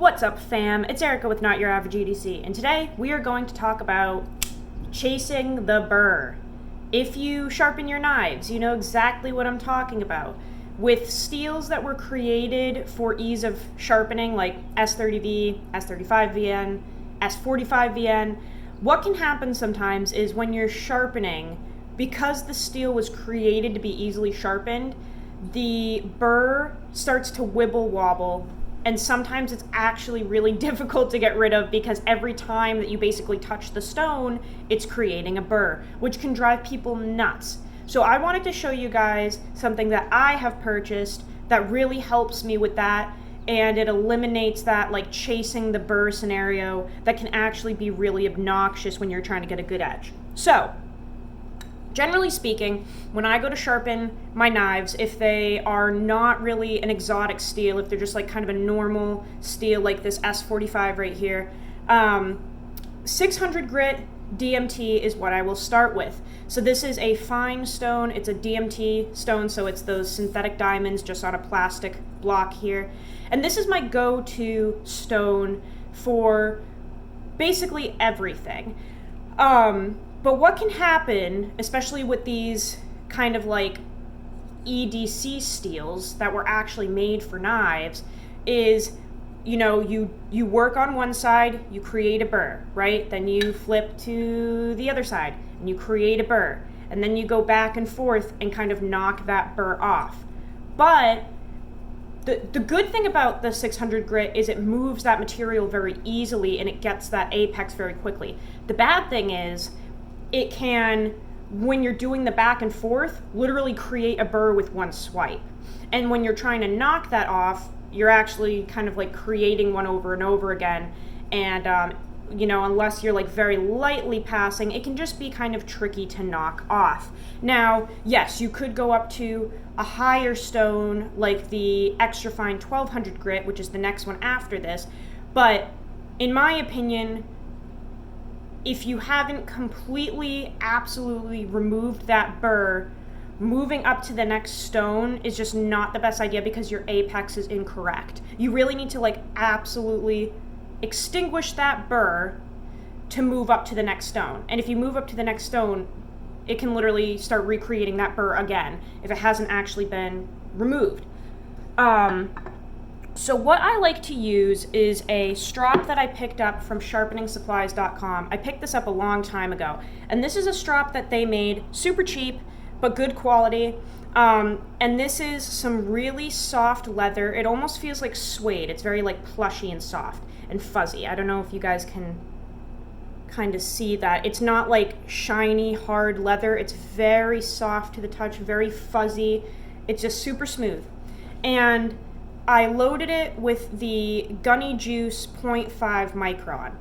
What's up, fam? It's Erica with Not Your Average EDC, and today we are going to talk about chasing the burr. If you sharpen your knives, you know exactly what I'm talking about. With steels that were created for ease of sharpening, like S30V, S35VN, S45VN, what can happen sometimes is when you're sharpening, because the steel was created to be easily sharpened, the burr starts to wibble wobble, and sometimes it's actually really difficult to get rid of because every time that you basically touch the stone, it's creating a burr, which can drive people nuts. So I wanted to show you guys something that I have purchased that really helps me with that, and it eliminates that like chasing the burr scenario that can actually be really obnoxious when you're trying to get a good edge. So generally speaking, when I go to sharpen my knives, if they are not really an exotic steel, if they're just like kind of a normal steel like this S45 right here, 600 grit DMT is what I will start with. So this is a fine stone. It's a DMT stone, so it's those synthetic diamonds just on a plastic block here. And this is my go-to stone for basically everything. But what can happen, especially with these kind of like EDC steels that were actually made for knives, is, you know, you work on one side, you create a burr, right? Then you flip to the other side and you create a burr. And then you go back and forth and kind of knock that burr off. But the good thing about the 600 grit is it moves that material very easily and it gets that apex very quickly. The bad thing is it can, when you're doing the back and forth, literally create a burr with one swipe. And when you're trying to knock that off, you're actually kind of like creating one over and over again. And, you know, unless you're like very lightly passing, it can just be kind of tricky to knock off. Now, yes, you could go up to a higher stone like the extra fine 1200 grit, which is the next one after this. But in my opinion, if you haven't completely, absolutely removed that burr, moving up to the next stone is just not the best idea because your apex is incorrect. You really need to like absolutely extinguish that burr to move up to the next stone. And if you move up to the next stone, it can literally start recreating that burr again if it hasn't actually been removed. So what I like to use is a strop that I picked up from sharpeningsupplies.com. I picked this up a long time ago, and this is a strop that they made super cheap but good quality. And this is some really soft leather. It almost feels like suede. It's very like plushy and soft and fuzzy. I don't know if you guys can kind of see that. It's not like shiny, hard leather. It's very soft to the touch, very fuzzy. It's just super smooth. And I loaded it with the Gunny Juice 0.5 micron.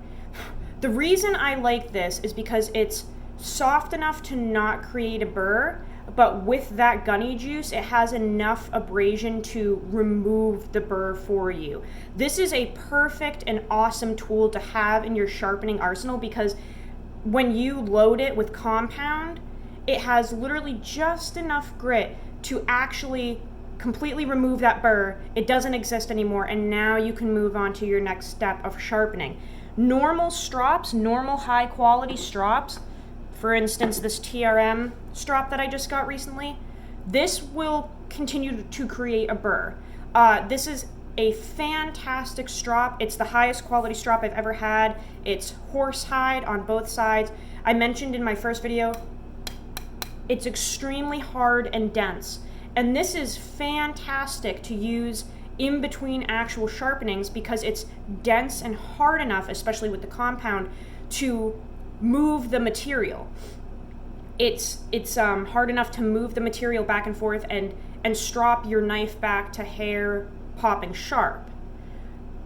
The reason I like this is because it's soft enough to not create a burr, but with that Gunny Juice, it has enough abrasion to remove the burr for you. This is a perfect and awesome tool to have in your sharpening arsenal because when you load it with compound, it has literally just enough grit to actually completely remove that burr. It doesn't exist anymore, and now you can move on to your next step of sharpening. Normal strops, normal high quality strops, for instance this TRM strop that I just got recently, this will continue to create a burr. This is a fantastic strop. It's the highest quality strop I've ever had. It's horsehide on both sides. I mentioned in my first video, it's extremely hard and dense. And this is fantastic to use in between actual sharpenings because it's dense and hard enough, especially with the compound, to move the material. It's hard enough to move the material back and forth and strop your knife back to hair popping sharp.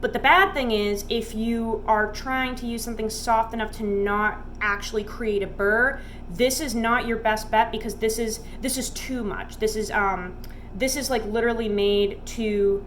But the bad thing is, if you are trying to use something soft enough to not actually create a burr, this is not your best bet because this is too much. This is like literally made to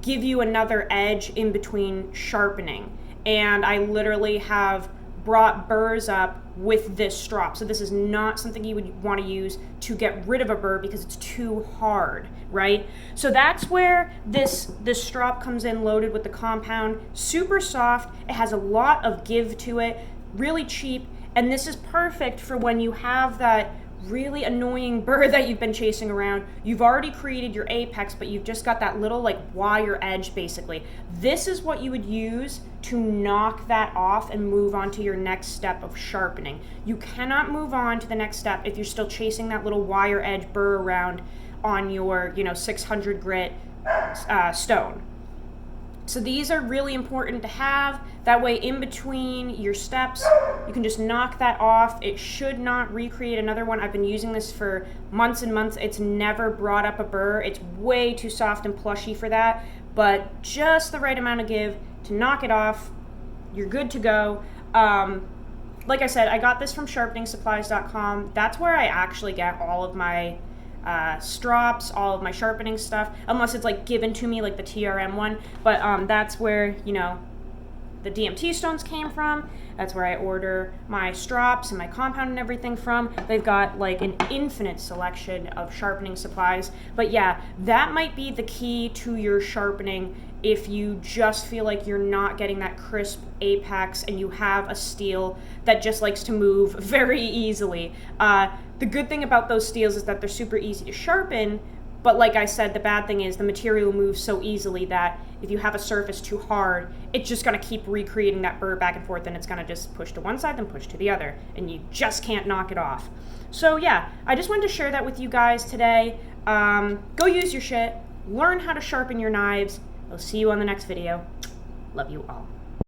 give you another edge in between sharpening. And I literally have brought burrs up with this strop. So this is not something you would want to use to get rid of a burr because it's too hard, right? So that's where this strop comes in, loaded with the compound, super soft. It has a lot of give to it, really cheap. And this is perfect for when you have that really annoying burr that you've been chasing around. You've already created your apex, but you've just got that little like wire edge basically. This is what you would use to knock that off and move on to your next step of sharpening. You cannot move on to the next step if you're still chasing that little wire edge burr around on your 600 grit stone. So these are really important to have. That way in between your steps, you can just knock that off. It should not recreate another one. I've been using this for months and months. It's never brought up a burr. It's way too soft and plushy for that, but just the right amount of give to knock it off. You're good to go. Like I said, I got this from sharpeningsupplies.com. That's where I actually get all of my strops, all of my sharpening stuff, unless it's like given to me like the TRM one, but that's where the DMT stones came from. That's where I order my strops and my compound and everything from. They've got like an infinite selection of sharpening supplies. But yeah, that might be the key to your sharpening if you just feel like you're not getting that crisp apex and you have a steel that just likes to move very easily. The good thing about those steels is that they're super easy to sharpen, but like I said, the bad thing is the material moves so easily that if you have a surface too hard, it's just gonna keep recreating that burr back and forth, and it's gonna just push to one side, then push to the other, and you just can't knock it off. So yeah, I just wanted to share that with you guys today. Go use your shit, learn how to sharpen your knives. I'll see you on the next video. Love you all.